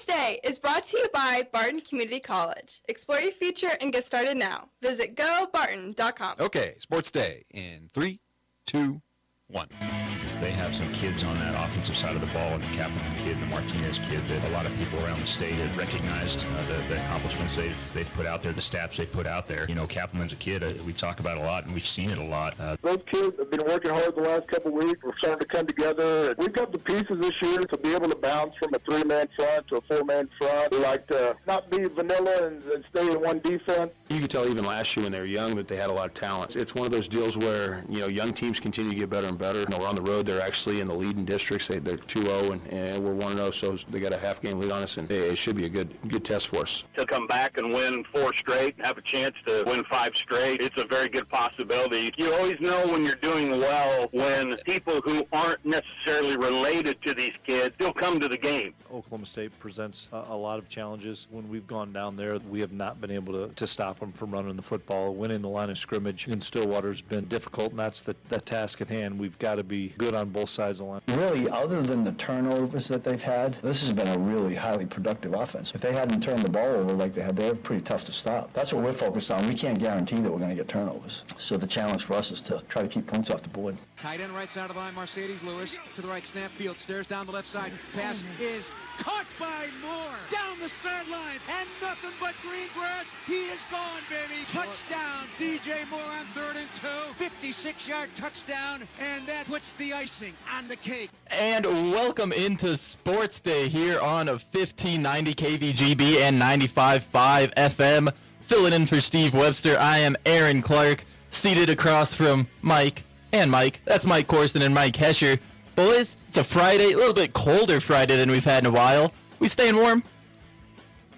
Sports Day is brought to you by Barton Community College. Explore your future and get started now. Visit gobarton.com. Okay, Sports Day in 3, 2, 1. They have some kids on that offensive side of the ball, and the Kaplan kid, the Martinez kid, that a lot of people around the state have recognized the accomplishments they've put out there, the stats they've put out there. You know, Kaplan's a kid we talk about a lot, and we've seen it a lot. Those kids have been working hard the last couple of weeks. We're starting to come together. We've got the pieces this year to be able to bounce from a 3-man front to a 4-man front. We like to not be vanilla and stay in one defense. You could tell even last year when they were young that they had a lot of talent. It's one of those deals where, you know, young teams continue to get better and better. You know, we're on the road. They're actually in the leading districts. They're 2-0, and we're 1-0, so they got a half-game lead on us, and it should be a good test for us. To come back and win 4 straight, have a chance to win 5 straight, it's a very good possibility. You always know when you're doing well when people who aren't necessarily related to these kids still come to the game. Oklahoma State presents a lot of challenges. When we've gone down there, we have not been able to stop them from running the football. Winning the line of scrimmage in Stillwater's been difficult, and that's the task at hand. We've got to be good on both sides of the line. Really, other than the turnovers that they've had, this has been a really highly productive offense. If they hadn't turned the ball over like they had, they're pretty tough to stop. That's what we're focused on. We can't guarantee that we're going to get turnovers. So the challenge for us is to try to keep points off the board. Tight end right side of the line, Mercedes Lewis to the right, snap field, stares down the left side. Pass is caught by Moore. Down the sideline, and nothing but green grass. He is gone, baby. Touchdown, DJ Moore on 3rd and 2. 56-yard touchdown, and that puts the icing on the cake. And welcome into Sports Day here on 1590 KVGB and 95.5 FM. Filling in for Steve Webster, I am Aaron Clark, seated across from Mike and Mike. That's Mike Corson and Mike Hesher. Boys, it's a Friday, a little bit colder Friday than we've had in a while. We staying warm?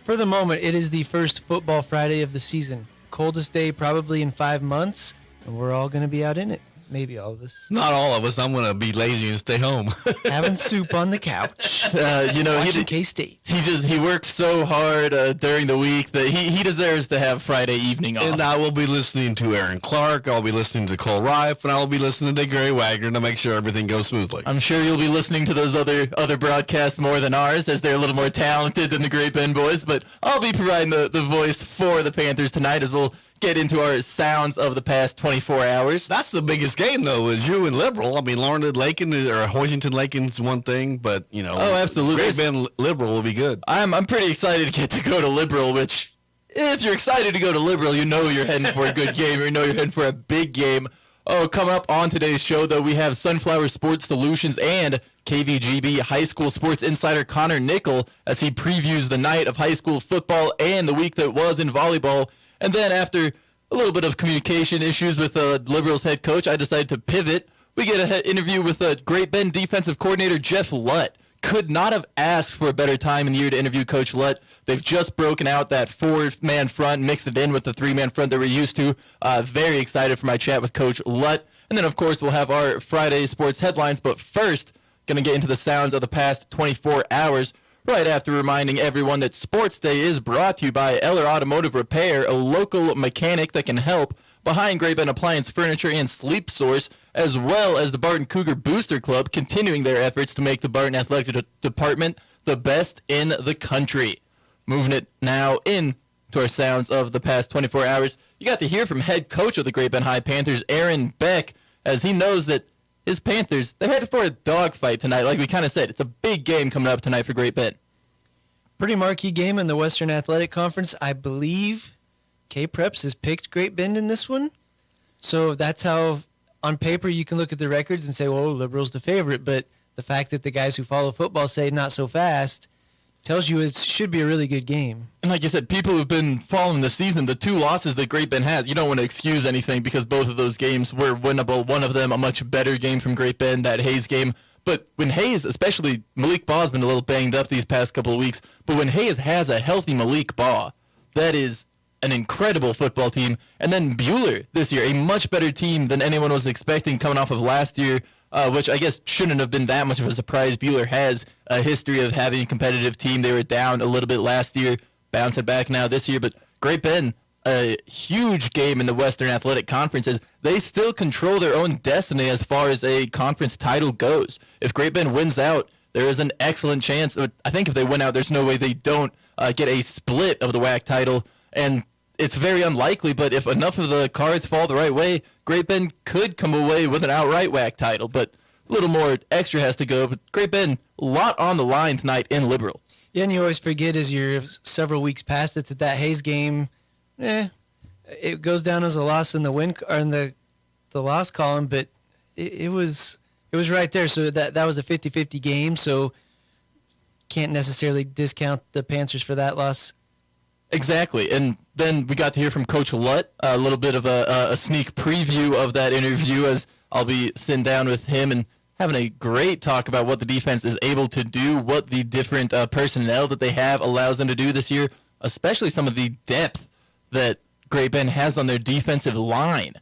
For the moment, it is the first football Friday of the season. Coldest day probably in 5 months, and we're all going to be out in it. Maybe all of us. Not all of us. I'm going to be lazy and stay home. Having soup on the couch. Watching K-State. He works so hard during the week that he deserves to have Friday evening off. And I will be listening to Aaron Clark. I'll be listening to Cole Rife, and I will be listening to Gary Wagner to make sure everything goes smoothly. I'm sure you'll be listening to those other broadcasts more than ours, as they're a little more talented than the Great Bend boys. But I'll be providing the voice for the Panthers tonight, as we'll get into our sounds of the past 24 hours. That's the biggest game, though, is you and Liberal. I mean, Laurendon-Lakin or Hoisington-Lakin's one thing, but, you know. Oh, absolutely. Great Bend Liberal will be good. I'm pretty excited to get to go to Liberal, which, if you're excited to go to Liberal, you know you're heading for a good game, or you know you're heading for a big game. Oh, coming up on today's show, though, we have Sunflower Sports Solutions and KVGB High School Sports Insider Connor Nickel as he previews the night of high school football and the week that was in volleyball. And then after a little bit of communication issues with Liberals head coach, I decided to pivot. We get an interview with Great Bend defensive coordinator Jeff Lutt. Could not have asked for a better time in the year to interview Coach Lutt. They've just broken out that 4-man front, mixed it in with the 3-man front that we're used to. Very excited for my chat with Coach Lutt. And then, of course, we'll have our Friday sports headlines. But first, going to get into the sounds of the past 24 hours. Right after reminding everyone that Sports Day is brought to you by Eller Automotive Repair, a local mechanic that can help, behind Great Bend Appliance Furniture and Sleep Source, as well as the Barton Cougar Booster Club, continuing their efforts to make the Barton Athletic Department the best in the country. Moving it now in to our sounds of the past 24 hours. You got to hear from head coach of the Great Bend High Panthers, Aaron Beck, as he knows that his Panthers, they're headed for a dogfight tonight. Like we kind of said, it's a big game coming up tonight for Great Bend. Pretty marquee game in the Western Athletic Conference. I believe K-Preps has picked Great Bend in this one. So that's how, on paper, you can look at the records and say, well, Liberal's the favorite. But the fact that the guys who follow football say not so fast tells you it should be a really good game. And like you said, people who've been following the season, the 2 losses that Great Bend has, you don't want to excuse anything because both of those games were winnable. One of them a much better game from Great Bend, that Hayes game. But when Hayes, especially Malik Baugh's been a little banged up these past couple of weeks, but when Hayes has a healthy Malik Baugh, that is an incredible football team. And then Buhler this year, a much better team than anyone was expecting coming off of last year, which I guess shouldn't have been that much of a surprise. Buhler has a history of having a competitive team. They were down a little bit last year, bouncing back now this year. But Great Bend, a huge game in the Western Athletic Conference, as they still control their own destiny as far as a conference title goes. If Great Bend wins out, there is an excellent chance. I think if they win out, there's no way they don't get a split of the WAC title, and it's very unlikely, but if enough of the cards fall the right way, Great Bend could come away with an outright WAC title, but a little more extra has to go. But Great Bend, a lot on the line tonight in Liberal. Yeah, and you always forget as you're several weeks past it that Hayes game, it goes down as a loss in the win or in the loss column, but it was right there. So that was a 50-50 game, so can't necessarily discount the Panthers for that loss. Exactly, and then we got to hear from Coach Lutt, a little bit of a sneak preview of that interview, as I'll be sitting down with him and having a great talk about what the defense is able to do, what the different personnel that they have allows them to do this year, especially some of the depth that Great Bend has on their defensive line.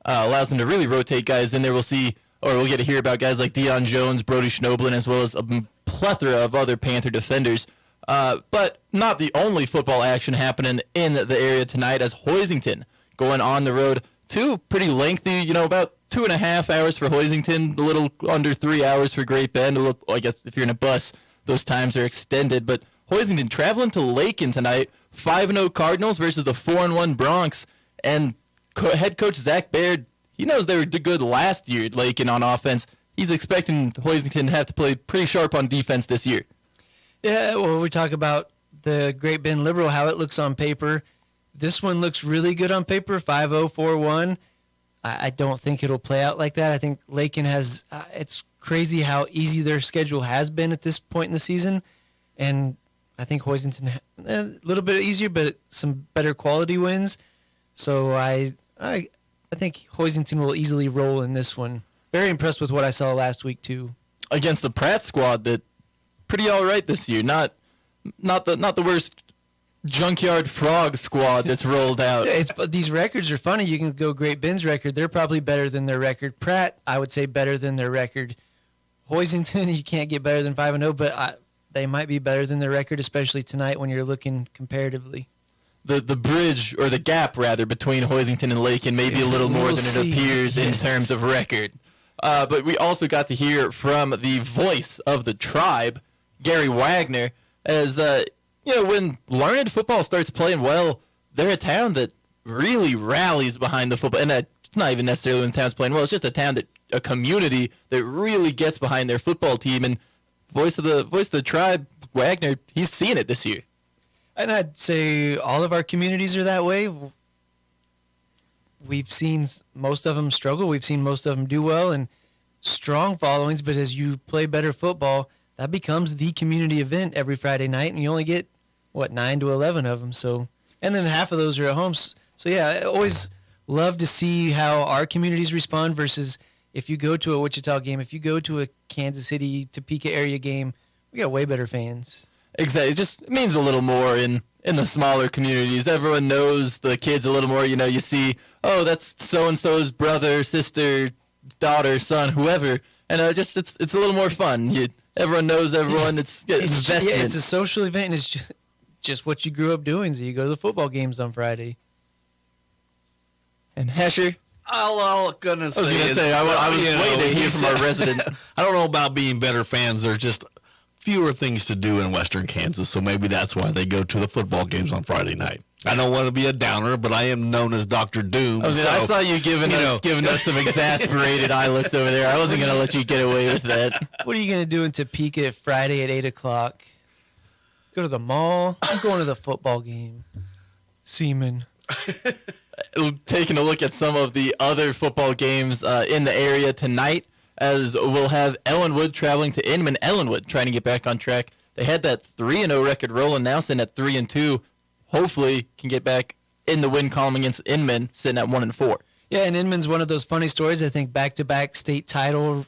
Allows them to really rotate guys in there. We'll get to hear about guys like Deion Jones, Brody Schnoblin, as well as a plethora of other Panther defenders. But not the only football action happening in the area tonight, as Hoisington going on the road. Two pretty lengthy, about 2.5 hours for Hoisington, a little under 3 hours for Great Bend. I guess if you're in a bus, those times are extended. But Hoisington traveling to Lakin tonight, 5-0 Cardinals versus the 4-1 Bronx. And head coach Zach Baird, he knows they were good last year at Lakin on offense. He's expecting Hoisington to have to play pretty sharp on defense this year. Yeah, well, we talk about the Great Bend Liberal, how it looks on paper. This one looks really good on paper, 5-0, 4-1. I don't think it'll play out like that. I think Lakin has it's crazy how easy their schedule has been at this point in the season. And I think Hoisington, a little bit easier, but some better quality wins. So I think Hoisington will easily roll in this one. Very impressed with what I saw last week, too. Against the Pratt squad that pretty all right this year. Not the worst Junkyard Frog squad that's rolled out. These records are funny. You can go Great Bend's record. They're probably better than their record. Pratt, I would say, better than their record. Hoisington, you can't get better than 5-0, but they might be better than their record, especially tonight when you're looking comparatively. The bridge, or the gap, rather, between Hoisington and Lakin may be a little more than it appears in terms of record. But we also got to hear from the voice of the tribe, Gary Wagner, as when Larned football starts playing well, they're a town that really rallies behind the football. And it's not even necessarily when the town's playing well. It's just a community that really gets behind their football team. And voice of the tribe, Wagner, he's seeing it this year. And I'd say all of our communities are that way. We've seen most of them struggle. We've seen most of them do well and strong followings. But as you play better football, that becomes the community event every Friday night, and you only get 9 to 11 of them. So, and then half of those are at home. So yeah, I always love to see how our communities respond versus if you go to a Wichita game, if you go to a Kansas City, Topeka area game, we got way better fans. Exactly. It just means a little more in the smaller communities. Everyone knows the kids a little more. You see, oh, that's so-and-so's brother, sister, daughter, son, whoever. And it's a little more fun. Everyone knows everyone. It's investment. It's a social event, and it's just what you grew up doing. So you go to the football games on Friday. And Hesher? All I'm going to say is... I was waiting to hear from our resident. I don't know about being better fans. There's just fewer things to do in Western Kansas, so maybe that's why they go to the football games on Friday night. I don't want to be a downer, but I am known as Dr. Doom. I saw you giving us some exasperated eye looks over there. I wasn't going to let you get away with that. What are you going to do in Topeka Friday at 8 o'clock? Go to the mall? I'm going to the football game. Seaman. Taking a look at some of the other football games in the area tonight, as we'll have Ellenwood traveling to Inman. Ellenwood trying to get back on track. They had that 3-0 record rolling, now sitting at 3-2. Hopefully can get back in the win column against Inman, sitting at 1-4. Yeah, and Inman's one of those funny stories. I think back-to-back state title.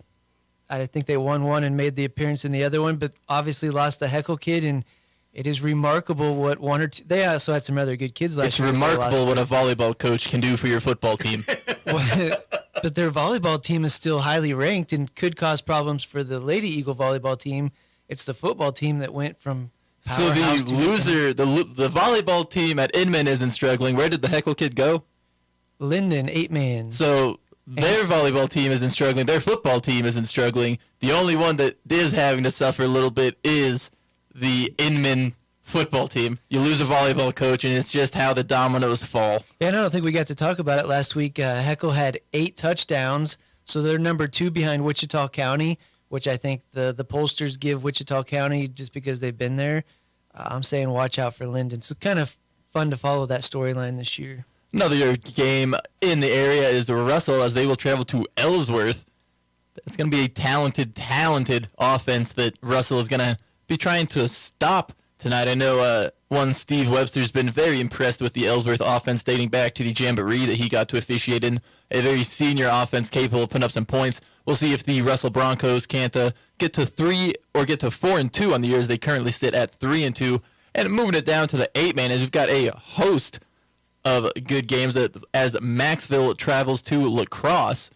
I think they won one and made the appearance in the other one, but obviously lost the Heckle kid, and it is remarkable what one or two. They also had some other good kids last year. It's remarkable what a volleyball coach can do for your football team. But their volleyball team is still highly ranked and could cause problems for the Lady Eagle volleyball team. It's the football team that went from so the loser, the volleyball team at Inman isn't struggling. Where did the Heckle kid go? Linden, 8-man. So Their volleyball team isn't struggling. Their football team isn't struggling. The only one that is having to suffer a little bit is the Inman football team. You lose a volleyball coach, and it's just how the dominoes fall. Yeah, and I don't think we got to talk about it last week. Heckle had 8 touchdowns, so they're number 2 behind Wichita County, which I think the pollsters give Wichita County just because they've been there. I'm saying watch out for Linden. So kind of fun to follow that storyline this year. Another game in the area is Russell, as they will travel to Ellsworth. It's going to be a talented offense that Russell is going to be trying to stop tonight. I know one Steve Webster's been very impressed with the Ellsworth offense dating back to the Jamboree that he got to officiate in. A very senior offense capable of putting up some points. We'll see if the Russell Broncos can't get to 3 or get to 4-2 on the year, as they currently sit at 3-2. And moving it down to the 8-man, as we've got a host of good games as Maxville travels to La Crosse,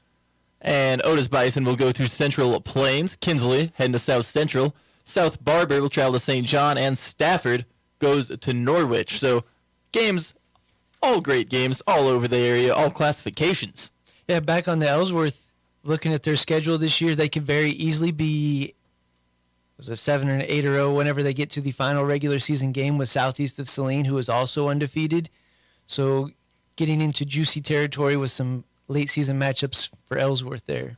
and Otis Bison will go to Central Plains. Kinsley heading to South Central. South Barber will travel to St. John, and Stafford goes to Norwich. So games, all great games, all over the area, all classifications. Yeah, back on the Ellsworth, looking at their schedule this year, they could very easily be 7 or 8 or 0 whenever they get to the final regular season game with Southeast of Saline, who is also undefeated. So getting into juicy territory with some late season matchups for Ellsworth there.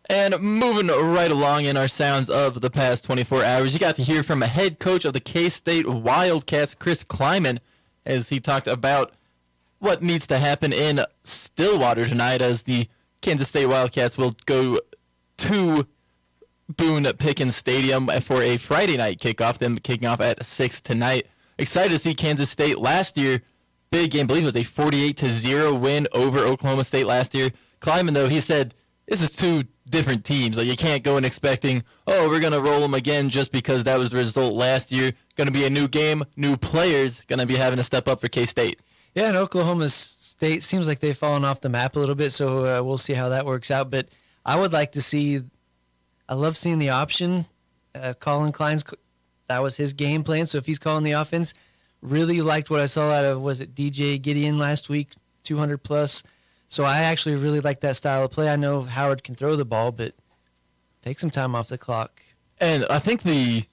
And moving right along in our sounds of the past 24 hours, you got to hear from a head coach of the K-State Wildcats, Chris Kleiman, as he talked about what needs to happen in Stillwater tonight, as the Kansas State Wildcats will go to Boone Pickens Stadium for a Friday night kickoff, them kicking off at 6 tonight. Excited to see Kansas State last year. Big game, I believe it was a 48-0 win over Oklahoma State last year. Kleiman, though, he said, this is 2 different teams. Like, you can't go in expecting, we're going to roll them again just because that was the result last year. Going to be a new game, new players, going to be having to step up for K-State. Yeah, and Oklahoma State seems like they've fallen off the map a little bit, so we'll see how that works out. But I would like to see, I love seeing the option. Colin Klein's, that was his game plan, so if he's calling the offense, really liked what I saw out of, was it DJ Gideon last week, 200 plus. So I actually really like that style of play. I know Howard can throw the ball, but take some time off the clock. And I think the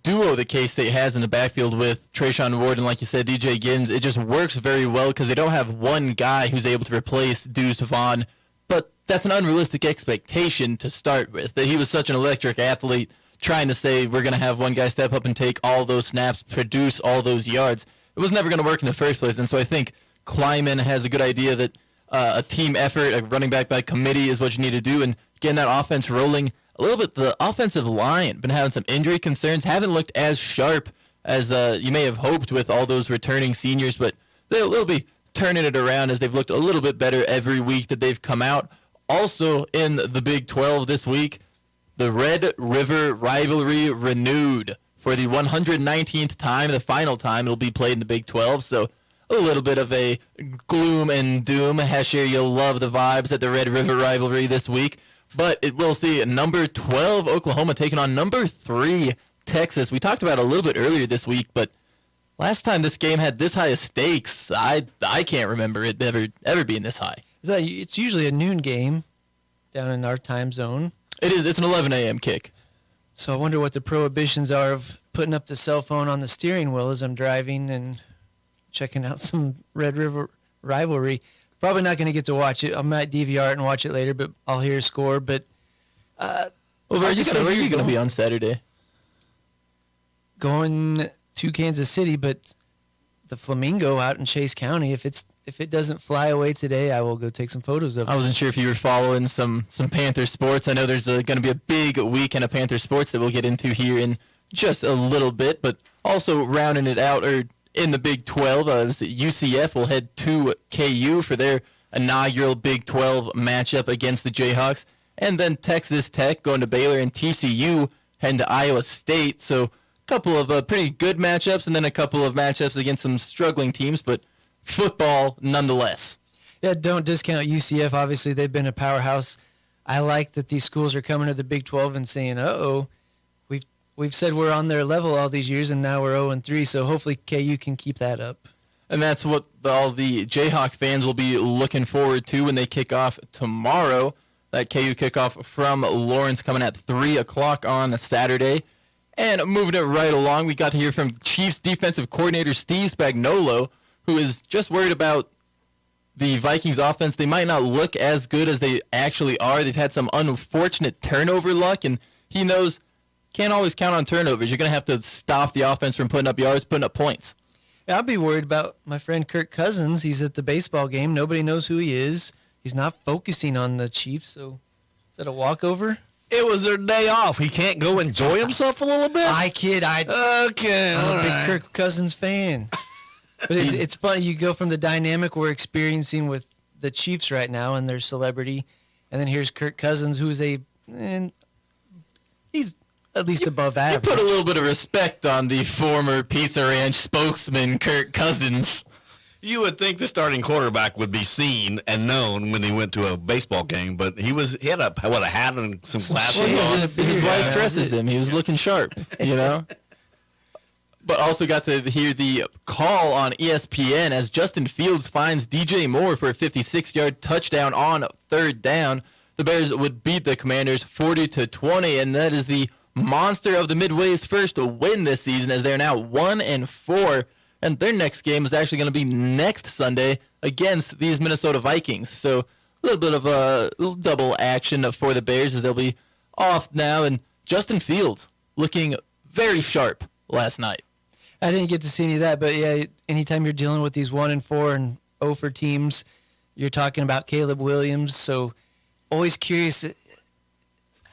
duo that K-State has in the backfield with Trayshawn Ward and, like you said, DJ Giddens, it just works very well because they don't have one guy who's able to replace Deuce Vaughn. But that's an unrealistic expectation to start with, that he was such an electric athlete, trying to say we're going to have one guy step up and take all those snaps, produce all those yards. It was never going to work in the first place. And so I think Kleiman has a good idea that a team effort, a running back by committee is what you need to do, and getting that offense rolling a little bit. The offensive line been having some injury concerns, haven't looked as sharp as you may have hoped with all those returning seniors, but they'll be turning it around as they've looked a little bit better every week that they've come out. Also in the Big 12 this week, the Red River rivalry renewed for the 119th time, the final time it'll be played in the Big 12. So a little bit of a gloom and doom. Hesher, you'll love the vibes at the Red River rivalry this week. But it will see number 12 Oklahoma taking on number 3 Texas. We talked about it a little bit earlier this week, but last time this game had this high of stakes, I can't remember it ever being this high. It's usually a noon game down in our time zone. It is. It's an 11 a.m. kick. So I wonder what the prohibitions are of putting up the cell phone on the steering wheel as I'm driving and checking out some Red River rivalry. Probably not going to get to watch it. I might DVR it and watch it later, but I'll hear a score. But where are you going to be on Saturday? Going to Kansas City, but the Flamingo out in Chase County. If it doesn't fly away today, I will go take some photos of it. I wasn't sure if you were following some Panther sports. I know there's going to be a big weekend of Panther sports that we'll get into here in just a little bit, but also rounding it out, or in the Big 12, as UCF will head to KU for their inaugural Big 12 matchup against the Jayhawks. And then Texas Tech going to Baylor, and TCU heading to Iowa State. So a couple of pretty good matchups, and then a couple of matchups against some struggling teams, but football nonetheless. Yeah, don't discount UCF. Obviously, they've been a powerhouse. I like that these schools are coming to the Big 12 and saying, we've said we're on their level all these years, and now we're 0-3, so hopefully KU can keep that up. And that's what all the Jayhawk fans will be looking forward to when they kick off tomorrow. That KU kickoff from Lawrence coming at 3 o'clock on Saturday. And moving it right along, we got to hear from Chiefs defensive coordinator Steve Spagnuolo, who is just worried about the Vikings offense. They might not look as good as they actually are. They've had some unfortunate turnover luck, and he knows can't always count on turnovers. You're going to have to stop the offense from putting up yards, putting up points. Yeah, I'll be worried about my friend Kirk Cousins. He's at the baseball game. Nobody knows who he is. He's not focusing on the Chiefs, so is that a walkover? It was their day off. He can't go enjoy himself a little bit? I kid. Okay, I'm all a big right. Kirk Cousins fan. But it's funny. You go from the dynamic we're experiencing with the Chiefs right now and their celebrity, and then here's Kirk Cousins, who's he's at least above average. You put a little bit of respect on the former Pizza Ranch spokesman, Kirk Cousins. You would think the starting quarterback would be seen and known when he went to a baseball game, but he had a hat and some glasses on. His wife dresses him. He was looking sharp, you know. But also got to hear the call on ESPN as Justin Fields finds DJ Moore for a 56-yard touchdown on third down. The Bears would beat the Commanders 40-20, and that is the monster of the Midway's first win this season, as they're now 1-4. And their next game is actually going to be next Sunday against these Minnesota Vikings. So a little bit of a little double action for the Bears as they'll be off now. And Justin Fields looking very sharp last night. I didn't get to see any of that, but yeah, anytime you're dealing with these 1-4 and 0 teams, you're talking about Caleb Williams. So always curious,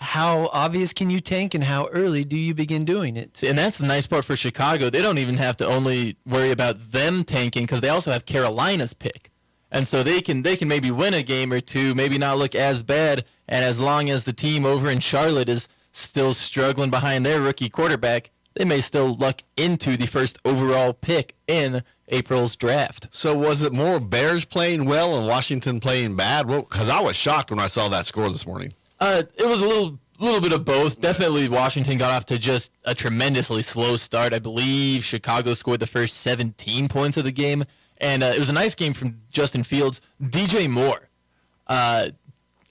how obvious can you tank and how early do you begin doing it? And that's the nice part for Chicago. They don't even have to only worry about them tanking because they also have Carolina's pick. And so they can maybe win a game or two, maybe not look as bad. And as long as the team over in Charlotte is still struggling behind their rookie quarterback, they may still luck into the first overall pick in April's draft. So was it more Bears playing well and Washington playing bad? Well, because I was shocked when I saw that score this morning. It was a little bit of both. Definitely Washington got off to just a tremendously slow start. I believe Chicago scored the first 17 points of the game. And it was a nice game from Justin Fields. DJ Moore,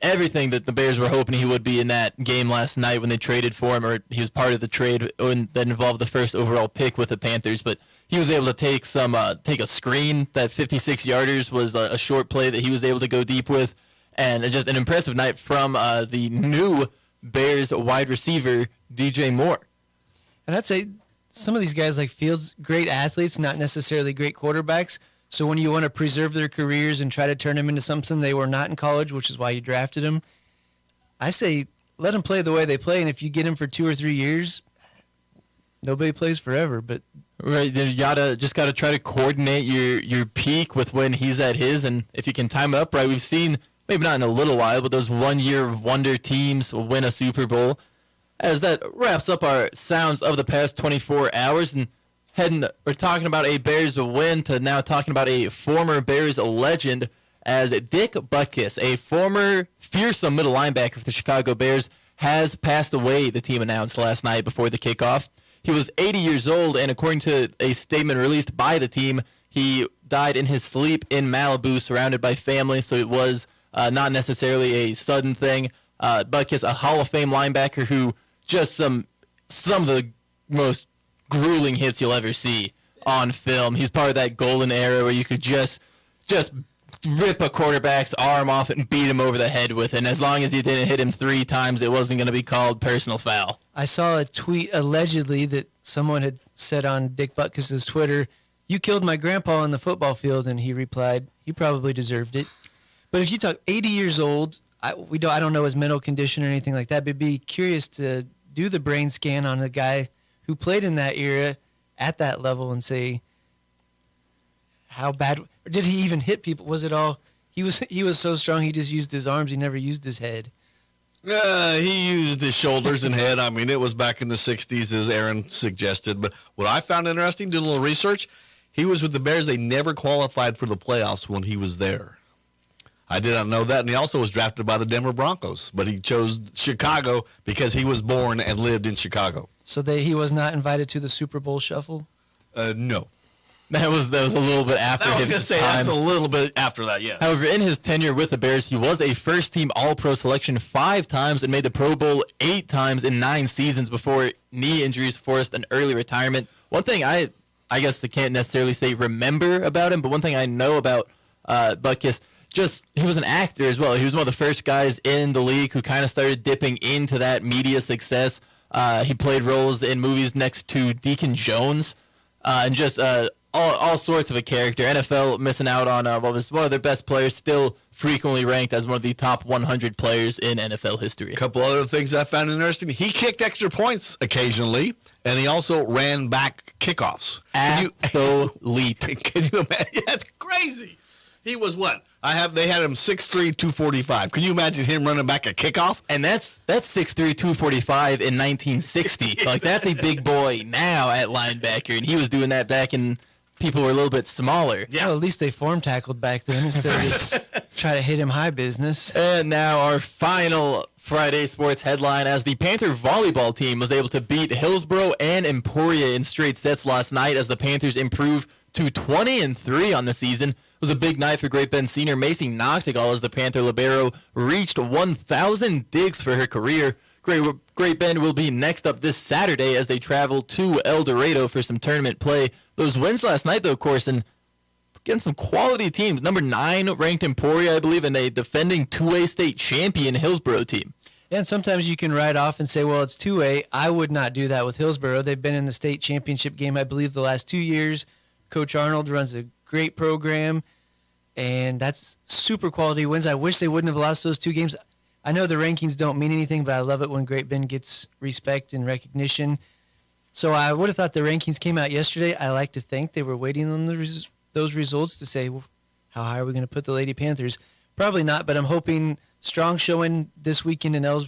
everything that the Bears were hoping he would be in that game last night when they traded for him, or he was part of the trade that involved the first overall pick with the Panthers. But he was able to take a screen. That 56-yarders was a short play that he was able to go deep with. And just an impressive night from the new Bears wide receiver, DJ Moore. And I'd say some of these guys like Fields, great athletes, not necessarily great quarterbacks. So when you want to preserve their careers and try to turn them into something they were not in college, which is why you drafted them, I say let them play the way they play. And if you get them for 2 or 3 years, nobody plays forever. But right, you just gotta try to coordinate your peak with when he's at his, and if you can time it up right, we've seen. Maybe not in a little while, but those one-year wonder teams will win a Super Bowl. As that wraps up our sounds of the past 24 hours, and we're talking about a Bears win to now talking about a former Bears legend, as Dick Butkus, a former fearsome middle linebacker for the Chicago Bears, has passed away, the team announced last night before the kickoff. He was 80 years old, and according to a statement released by the team, he died in his sleep in Malibu, surrounded by family, so it was not necessarily a sudden thing. Butkus, a Hall of Fame linebacker who just some of the most grueling hits you'll ever see on film. He's part of that golden era where you could just rip a quarterback's arm off and beat him over the head with it. And as long as you didn't hit him 3 times, it wasn't going to be called personal foul. I saw a tweet allegedly that someone had said on Dick Butkus' Twitter, "You killed my grandpa on the football field," and he replied, "He probably deserved it." But if you talk 80 years old, I don't know his mental condition or anything like that, but be curious to do the brain scan on a guy who played in that era at that level and say, how bad, or did he even hit people? Was it all, he was so strong he just used his arms, he never used his head. He used his shoulders and head. I mean, it was back in the 60s, as Aaron suggested. But what I found interesting, doing a little research, he was with the Bears. They never qualified for the playoffs when he was there. I did not know that, and he also was drafted by the Denver Broncos, but he chose Chicago because he was born and lived in Chicago. So he was not invited to the Super Bowl shuffle? No. That was a little bit after I was his going to say, time. that's a little bit after that, yeah. However, in his tenure with the Bears, he was a first-team All-Pro selection 5 times and made the Pro Bowl 8 times in 9 seasons before knee injuries forced an early retirement. One thing I guess I can't necessarily say remember about him, but one thing I know about Butkus, he was an actor as well. He was one of the first guys in the league who kind of started dipping into that media success. He played roles in movies next to Deacon Jones, and just all sorts of a character. NFL missing out on what was one of their best players, still frequently ranked as one of the top 100 players in NFL history. A couple other things I found interesting. He kicked extra points occasionally, and he also ran back kickoffs. Athlete. Can you imagine? Yeah, that's crazy. He was what? They had him 6'3", 245. Can you imagine him running back a kickoff? And that's 6'3", 245 in 1960. Like, that's a big boy now at linebacker, and he was doing that back in people were a little bit smaller. Yeah. Well, at least they form tackled back then instead of just try to hit him high business. And now our final Friday sports headline, as the Panther volleyball team was able to beat Hillsborough and Emporia in straight sets last night as the Panthers improved to 20-3 on the season. It was a big night for Great Bend senior Macy Noctegal as the Panther libero reached 1,000 digs for her career. Great Bend will be next up this Saturday as they travel to El Dorado for some tournament play. Those wins last night, though, Corson, against some quality teams. Number 9 ranked Emporia, I believe, and a defending 2A state champion Hillsborough team. And sometimes you can write off and say, well, it's 2A. I would not do that with Hillsborough. They've been in the state championship game, I believe, the last 2 years. Coach Arnold runs a great program, and that's super quality wins. I wish they wouldn't have lost those 2 games. I know the rankings don't mean anything, but I love it when Great Bend gets respect and recognition. So I would have thought the rankings came out yesterday. I like to think they were waiting on those results to say, well, how high are we going to put the Lady Panthers? Probably not, but I'm hoping strong showing this weekend in El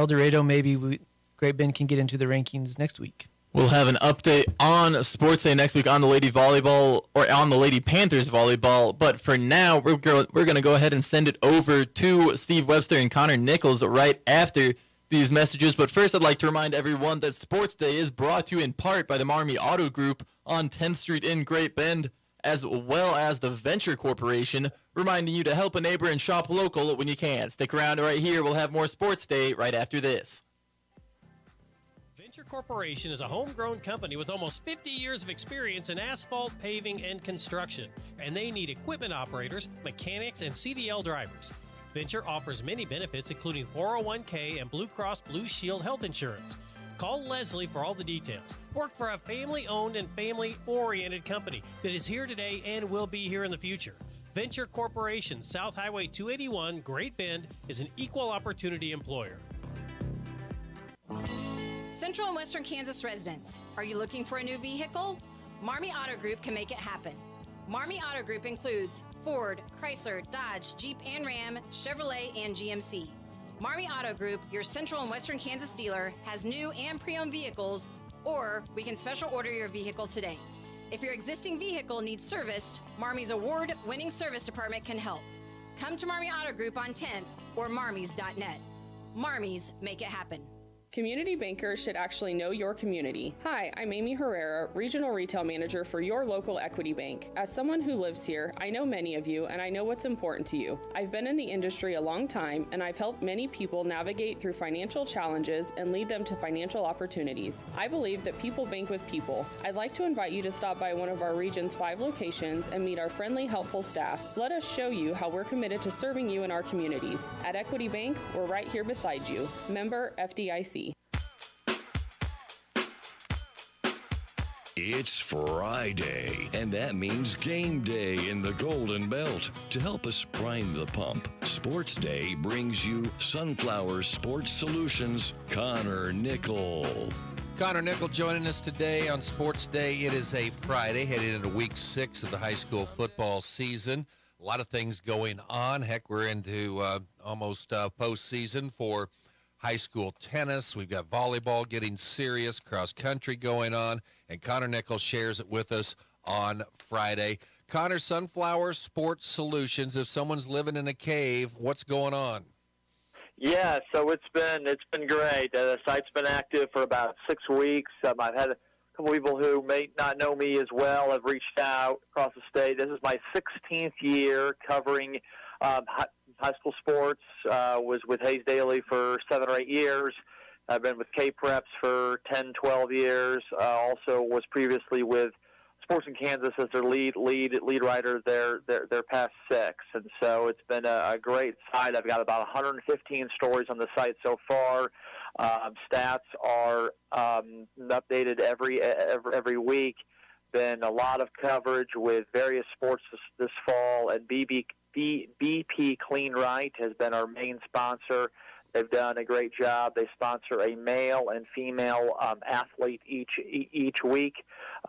Dorado. Maybe Great Bend can get into the rankings next week. We'll have an update on Sports Day next week on the Lady Volleyball, or on the Lady Panthers volleyball. But for now, we're going to go ahead and send it over to Steve Webster and Connor Nichols right after these messages. But first, I'd like to remind everyone that Sports Day is brought to you in part by the Marmy Auto Group on 10th Street in Great Bend, as well as the Venture Corporation, reminding you to help a neighbor and shop local when you can. Stick around right here. We'll have more Sports Day right after this. Venture Corporation is a homegrown company with almost 50 years of experience in asphalt, paving, and construction, and they need equipment operators, mechanics, and CDL drivers. Venture offers many benefits, including 401k and Blue Cross Blue Shield health insurance. Call Leslie for all the details. Work for a family-owned and family-oriented company that is here today and will be here in the future. Venture Corporation, South Highway 281, Great Bend, is an equal opportunity employer. Central and Western Kansas residents, are you looking for a new vehicle? Marmy Auto Group can make it happen. Marmy Auto Group includes Ford, Chrysler, Dodge, Jeep and Ram, Chevrolet, and GMC. Marmy Auto Group, your Central and Western Kansas dealer, has new and pre-owned vehicles, or we can special order your vehicle today. If your existing vehicle needs serviced, Marmy's award-winning service department can help. Come to Marmy Auto Group on 10th or marmys.net. Marmys, make it happen. Community bankers should actually know your community. Hi, I'm Amy Herrera, Regional Retail Manager for your local Equity Bank. As someone who lives here, I know many of you and I know what's important to you. I've been in the industry a long time and I've helped many people navigate through financial challenges and lead them to financial opportunities. I believe that people bank with people. I'd like to invite you to stop by one of our region's 5 locations and meet our friendly, helpful staff. Let us show you how we're committed to serving you in our communities. At Equity Bank, we're right here beside you. Member FDIC. It's Friday, and that means game day in the Golden Belt. To help us prime the pump, Sports Day brings you Sunflower Sports Solutions, Connor Nickel. Connor Nickel joining us today on Sports Day. It is a Friday, heading into week 6 of the high school football season. A lot of things going on. Heck, we're into almost postseason for high school tennis. We've got volleyball getting serious, cross country going on, and Connor Nichols shares it with us on Friday. Connor, Sunflower Sports Solutions. If someone's living in a cave, what's going on? Yeah, so it's been great. The site's been active for about 6 weeks. I've had a couple people who may not know me as well have reached out across the state. This is my 16th year covering high school sports. Was with Hayes Daily for 7 or 8 years. I've been with K-Preps for 10, 12 years. Also was previously with Sports in Kansas as their lead writer their past 6. And so it's been a great site. I've got about 115 stories on the site so far. Stats are updated every week. Been a lot of coverage with various sports this fall, and BP Clean Right has been our main sponsor. They've done a great job. They sponsor a male and female athlete each week.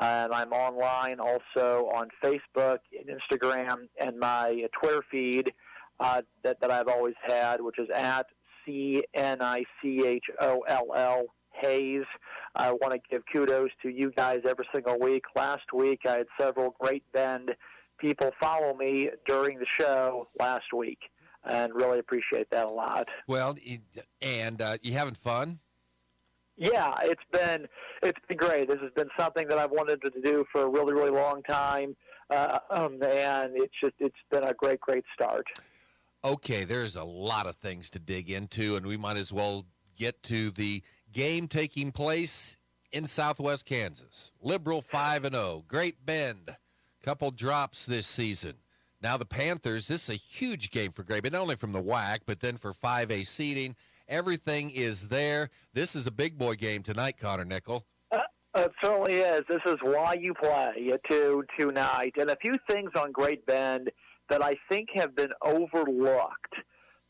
And I'm online also on Facebook and Instagram and my Twitter feed that I've always had, which is at CNICHOLL Hayes. I want to give kudos to you guys every single week. Last week I had several Great Bend people follow me during the show last week, and really appreciate that a lot. Well, and you having fun? Yeah, it's been great. This has been something that I've wanted to do for a really, really long time, and it's been a great start. Okay, there's a lot of things to dig into, and we might as well get to the game taking place in Southwest Kansas. Liberal 5-0, Great Bend, couple drops this season. Now the Panthers, this is a huge game for Great Bend, not only from the WAC, but then for 5A seeding. Everything is there. This is a big boy game tonight, Connor Nickel. It certainly is. This is why you play tonight. And a few things on Great Bend that I think have been overlooked.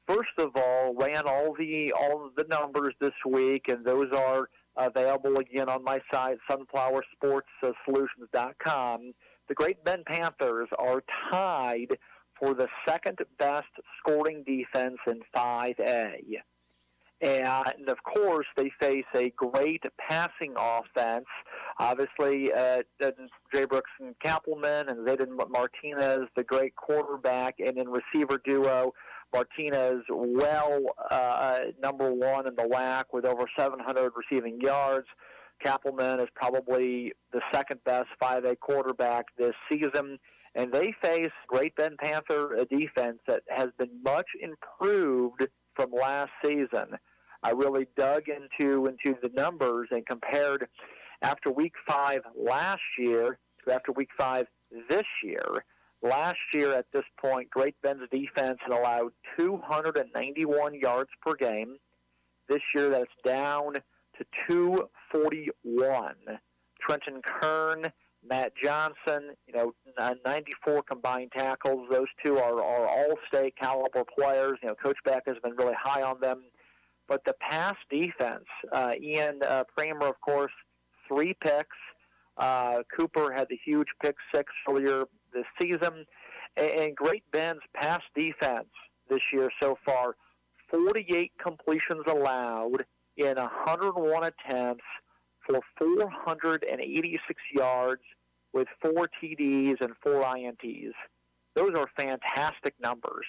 First of all, ran all the numbers this week, and those are available again on my site, sunflowersportssolutions.com. The Great Bend Panthers are tied for the second best scoring defense in 5A. And, of course, they face a great passing offense. Obviously, Jay Brooks and Kappelman and Zayden Martinez, the great quarterback, and in receiver duo, Martinez, number one in the WAC with over 700 receiving yards. Kappelman is probably the second best 5A quarterback this season. And they face Great Bend Panther defense that has been much improved from last season. I really dug into the numbers and compared after Week 5 last year to after Week 5 this year. Last year at this point, Great Bend's defense had allowed 291 yards per game. This year that's down to 241. Trenton Kern, Matt Johnson, 94 combined tackles. Those two are all-state caliber players. Coach Beck has been really high on them. But the pass defense, Ian Kramer, of course, 3 picks. Cooper had the huge pick 6 earlier this season. And Great Bend's pass defense this year so far, 48 completions allowed in 101 attempts for 486 yards with 4 TDs and 4 INTs. Those are fantastic numbers.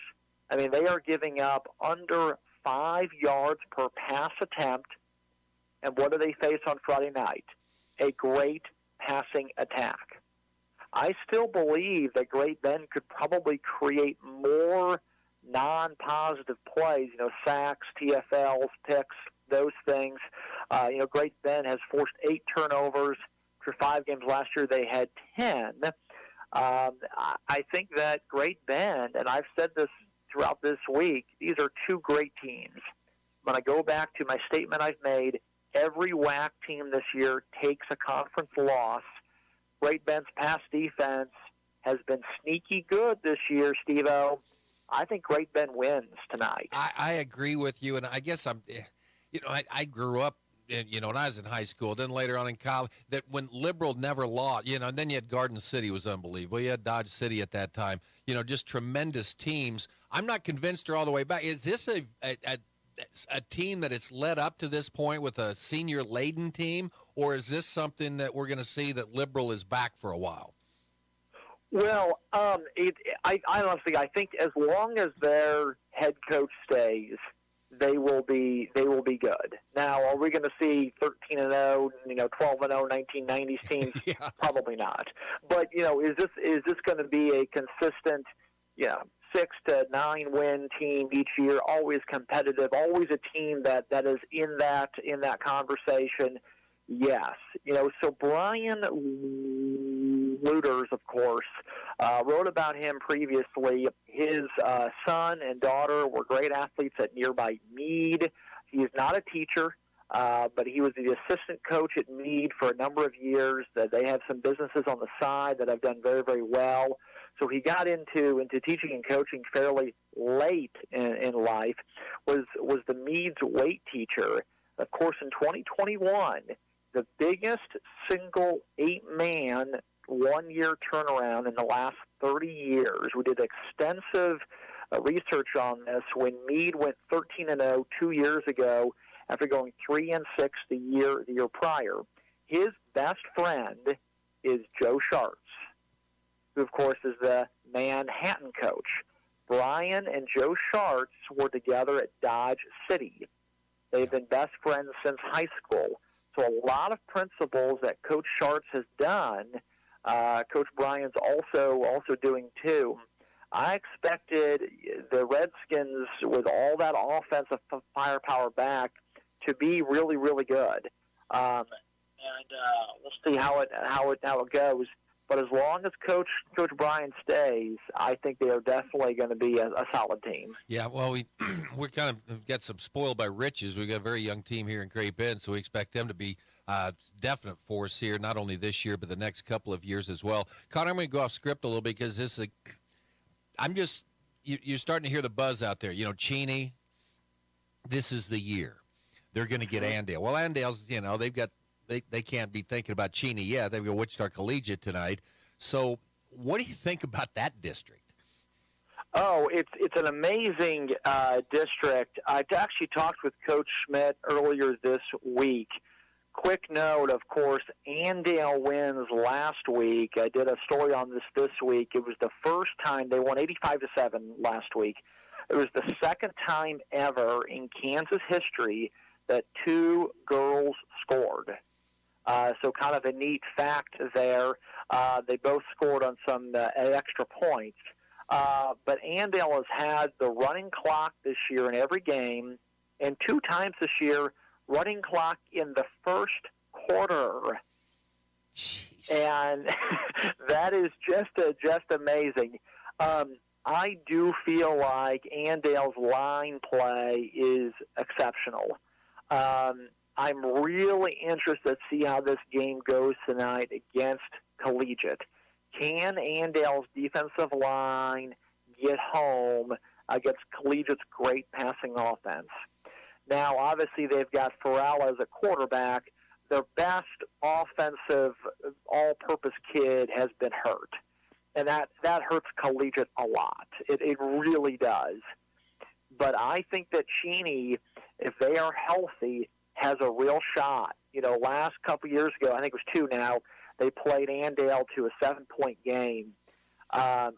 I mean, they are giving up under 5 yards per pass attempt. And what do they face on Friday night? A great passing attack. I still believe that Great Bend could probably create more non-positive plays, sacks, TFLs, picks, those things. Great Bend has forced 8 turnovers. For 5 games last year, they had 10. I think that Great Bend, and I've said this throughout this week, these are 2 great teams. When I go back to my statement I've made, every WAC team this year takes a conference loss. Great Bend's pass defense has been sneaky good this year, Steve-O. I think Great Bend wins tonight. I agree with you, and I guess I grew up, when I was in high school, then later on in college, that when Liberal never lost, and then you had Garden City was unbelievable. You had Dodge City at that time, just tremendous teams. I'm not convinced they're all the way back. Is this a team that it's led up to this point with a senior-laden team, or is this something that we're going to see that Liberal is back for a while? Well, I honestly, I think as long as their head coach stays, they will be good. Now, are we going to see 13-0, 12-0 1990s teams? Yeah. Probably not. But is this going to be a consistent, 6 to 9 win team each year? Always competitive, always a team that is in that conversation. Yes. So Brian Luters, of course, wrote about him previously. His son and daughter were great athletes at nearby Meade. He is not a teacher, but he was the assistant coach at Meade for a number of years. They have some businesses on the side that have done very, very well. So he got into teaching and coaching fairly late in life, was the Meade's weight teacher. Of course, in 2021, the biggest single 8-man one-year turnaround in the last 30 years. We did extensive research on this when Meade went 13-0 2 years ago after going 3-6 the year prior. His best friend is Joe Schartz, who, of course, is the Manhattan coach. Brian and Joe Schartz were together at Dodge City. They've been best friends since high school. So a lot of principles that Coach Schartz has done, Coach Brian's also doing too. I expected the Redskins, with all that offensive firepower back, to be really, really good. And we'll see how it goes. But as long as Coach Brian stays, I think they are definitely going to be a solid team. Yeah, well, we're kind of got some spoiled by riches. We've got a very young team here in Great Bend, so we expect them to be definite force here, not only this year, but the next couple of years as well. Connor, I'm going to go off script a little bit because this is you're starting to hear the buzz out there. Cheney, this is the year. They're going to get Andale. Well, Andale's, they've got they can't be thinking about Cheney yet. They've got Wichita Collegiate tonight. So what do you think about that district? Oh, it's an amazing district. I actually talked with Coach Schmidt earlier this week. Quick note, of course, Andale wins last week. I did a story on this week. It was the first time they won 85-7 last week. It was the second time ever in Kansas history that 2 girls scored. So kind of a neat fact there. They both scored on some extra points. But Andale has had the running clock this year in every game, and 2 times this year, running clock in the first quarter. Jeez. And that is just amazing. I do feel like Andale's line play is exceptional. I'm really interested to see how this game goes tonight against Collegiate. Can Andale's defensive line get home against Collegiate's great passing offense? Now, obviously, they've got Farrell as a quarterback. Their best offensive all-purpose kid has been hurt, and that hurts Collegiate a lot. It really does. But I think that Cheney, if they are healthy, has a real shot. Last couple years ago, I think it was 2 now, they played Andale to a 7-point game. I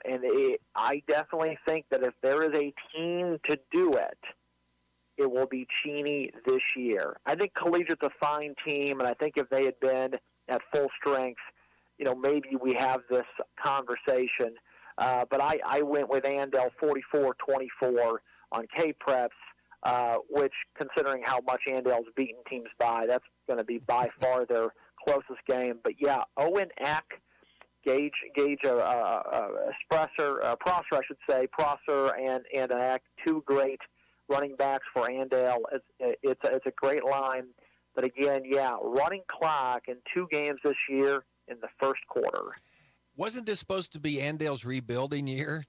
definitely think that if there is a team to do it, it will be Cheney this year. I think Collegiate's a fine team, and I think if they had been at full strength, maybe we have this conversation. But I went with Andale 44-24 on K-Preps, which, considering how much Andale's beaten teams by, that's going to be by far their closest game. But, yeah, Owen Eck, Gage Prosser, and Eck, 2 great running backs for Andale. It's a great line. But, again, yeah, running clock in 2 games this year in the first quarter. Wasn't this supposed to be Andale's rebuilding year?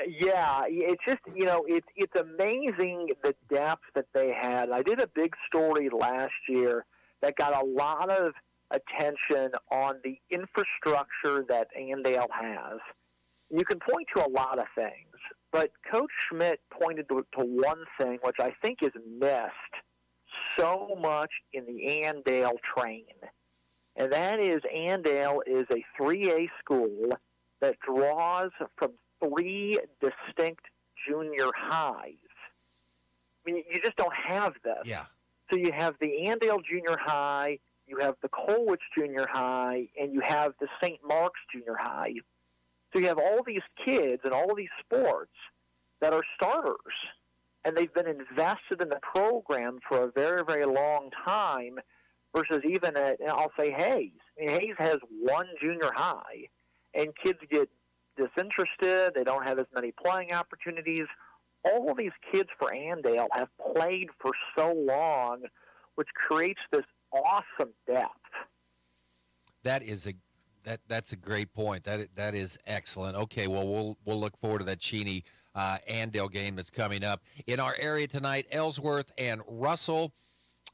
Yeah, it's just, it's amazing the depth that they had. I did a big story last year that got a lot of attention on the infrastructure that Andale has. You can point to a lot of things, but Coach Schmidt pointed to one thing which I think is missed so much in the Andale train, and that is Andale is a 3A school that draws from 3 distinct junior highs. I mean, you just don't have this. Yeah. So you have the Andale Junior High, you have the Colwich Junior High, and you have the St. Mark's Junior High. So you have all these kids and all these sports that are starters, and they've been invested in the program for a very, very long time versus even I'll say Hayes. I mean, Hayes has one junior high, and kids get disinterested. They don't have as many playing opportunities. All of these kids for Andale have played for so long, which creates this awesome depth. That's a great point. That is excellent. Okay, well we'll look forward to that Cheney Andale game that's coming up in our area tonight. Ellsworth and Russell.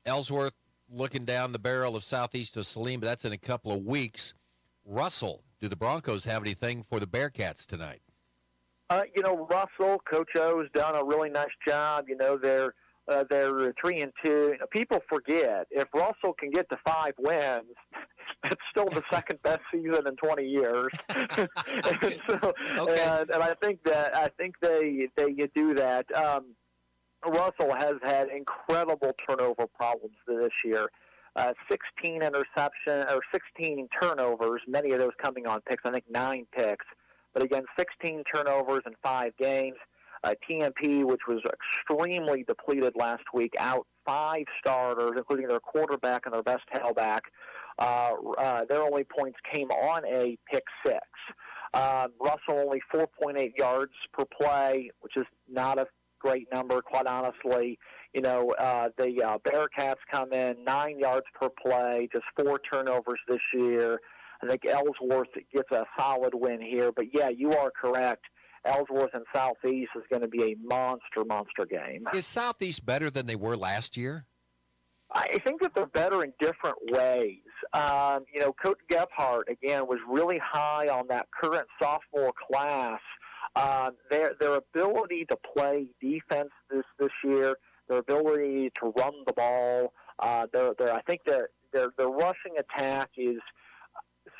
Ellsworth looking down the barrel of southeast of Saline, but that's in a couple of weeks. Russell, do the Broncos have anything for the Bearcats tonight? Russell, Coach O's done a really nice job. They're 3-2. People forget, if Russell can get to 5 wins, it's still the second best season in 20 years. and I think they do that. Russell has had incredible turnover problems this year. 16 turnovers, many of those coming on picks. I think 9 picks. But again, 16 turnovers in 5 games. TMP, which was extremely depleted last week, out 5 starters, including their quarterback and their best tailback. Their only points came on a pick 6. Russell only 4.8 yards per play, which is not a great number, quite honestly. The Bearcats come in 9 yards per play, just 4 turnovers this year. I think Ellsworth gets a solid win here. But, yeah, you are correct. Ellsworth and Southeast is going to be a monster game. Is Southeast better than they were last year? I think that they're better in different ways. Coach Gebhardt, again, was really high on that current sophomore class. Their ability to play defense this year, their ability to run the ball, I think their rushing attack is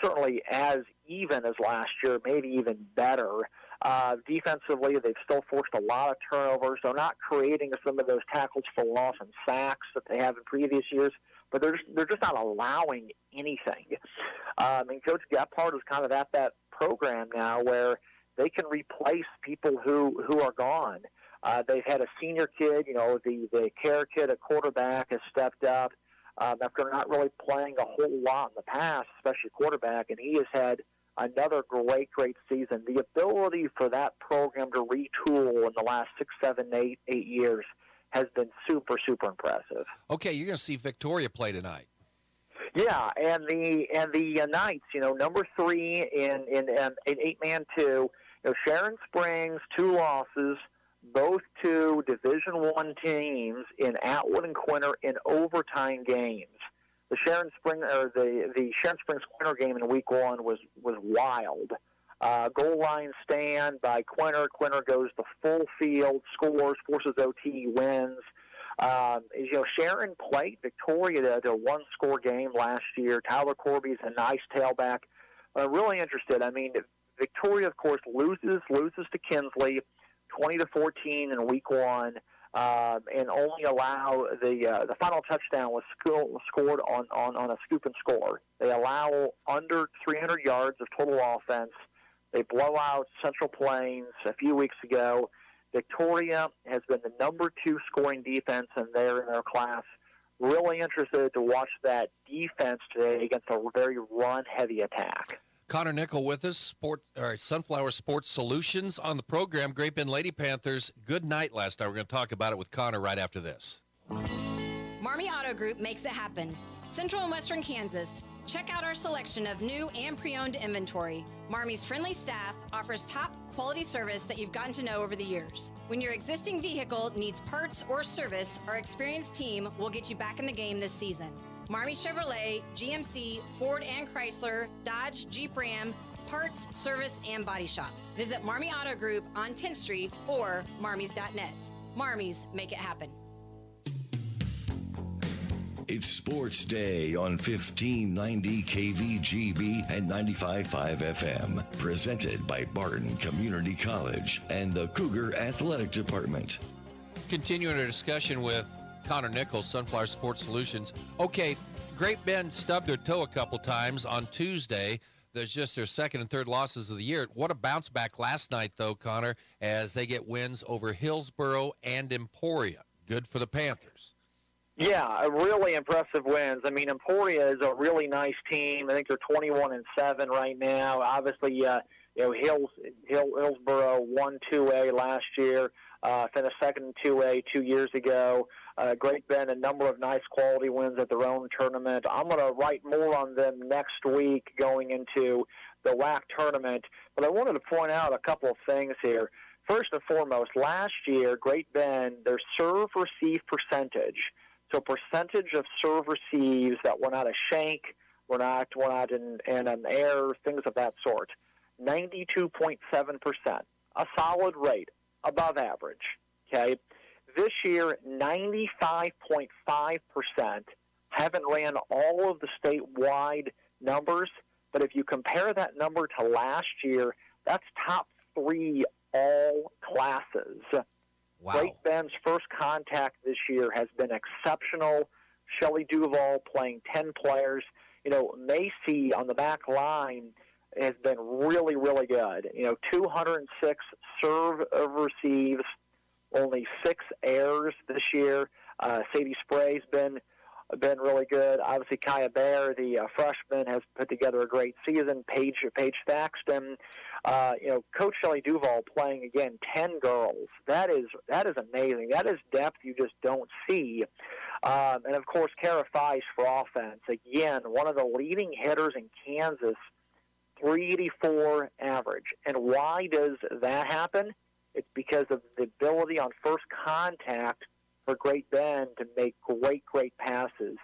certainly as even as last year, maybe even better. Defensively, they've still forced a lot of turnovers. They're not creating some of those tackles for loss and sacks that they have in previous years, but they're just not allowing anything. And Coach Gebhardt is kind of at that program now where they can replace people who are gone. They've had a senior kid, the care kid at quarterback has stepped up after not really playing a whole lot in the past, especially quarterback, and he has had another great season. The ability for that program to retool in the last 6, 7, 8 years has been super impressive. Okay, you're going to see Victoria play tonight. Yeah, and the Knights, number 3 in 8-man 2. Sharon Springs, 2 losses, both to Division I teams in Atwood and Quinter in overtime games. The Sharon Springs Quinter game in week 1 was wild. Goal line stand by Quinter. Quinter goes the full field, scores, forces OT, wins. Sharon played Victoria to a 1-score game last year. Tyler Corby's a nice tailback. Really interested. I mean, Victoria, of course, loses to Kinsley 20-14 in week 1. And only allow the final touchdown was scored on a scoop and score. They allow under 300 yards of total offense. They blow out Central Plains a few weeks ago. Victoria has been the number 2 scoring defense in their class. Really interested to watch that defense today against a very run-heavy attack. Connor Nickel with us, Sunflower Sports Solutions on the program. Great Bend Lady Panthers, good night last night. We're going to talk about it with Connor right after this. Marmy Auto Group makes it happen. Central and Western Kansas. Check out our selection of new and pre-owned inventory. Marmy's friendly staff offers top quality service that you've gotten to know over the years. When your existing vehicle needs parts or service, our experienced team will get you back in the game this season. Marmy Chevrolet, GMC, Ford and Chrysler, Dodge, Jeep Ram, parts, service, and body shop. Visit Marmy Auto Group on 10th Street or marmys.net. Marmy's, make it happen. It's Sports Day on 1590 KVGB and 95.5 FM. Presented by Barton Community College and the Cougar Athletic Department. Continuing our discussion with Connor Nichols, Sunflower Sports Solutions. Okay, Great Bend stubbed their toe a couple times on Tuesday. There's just their second and third losses of the year. What a bounce back last night, though, Connor, as they get wins over Hillsboro and Emporia. Good for the Panthers. Yeah, really impressive wins. I mean, Emporia is a really nice team. I think they're 21-7 right now. Obviously, Hillsboro won 2A last year, finished second in 2A 2 years ago. Great Bend, a number of nice quality wins at their own tournament. I'm going to write more on them next week going into the WAC tournament. But I wanted to point out a couple of things here. First and foremost, last year, Great Bend, their serve-receive percentage, so percentage of serve receives that were not a shank, were not in an error, things of that sort, 92.7%, a solid rate, above average, okay? This year, 95.5%, haven't ran all of the statewide numbers, but if you compare that number to last year, that's top 3 all classes. Wow. Great Bend's first contact this year has been exceptional. Shelley Duvall playing 10 players. Macy on the back line has been really, really good. 206 serve receives, only 6 errors this year. Sadie Spray's been really good. Obviously, Kaya Bear, the freshman, has put together a great season. Paige Thaxton. Coach Shelley Duvall playing, again, 10 girls. That is amazing. That is depth you just don't see. And, of course, Kara Feiss for offense. Again, one of the leading hitters in Kansas, 384 average. And why does that happen? It's because of the ability on first contact for Great Bend to make great passes.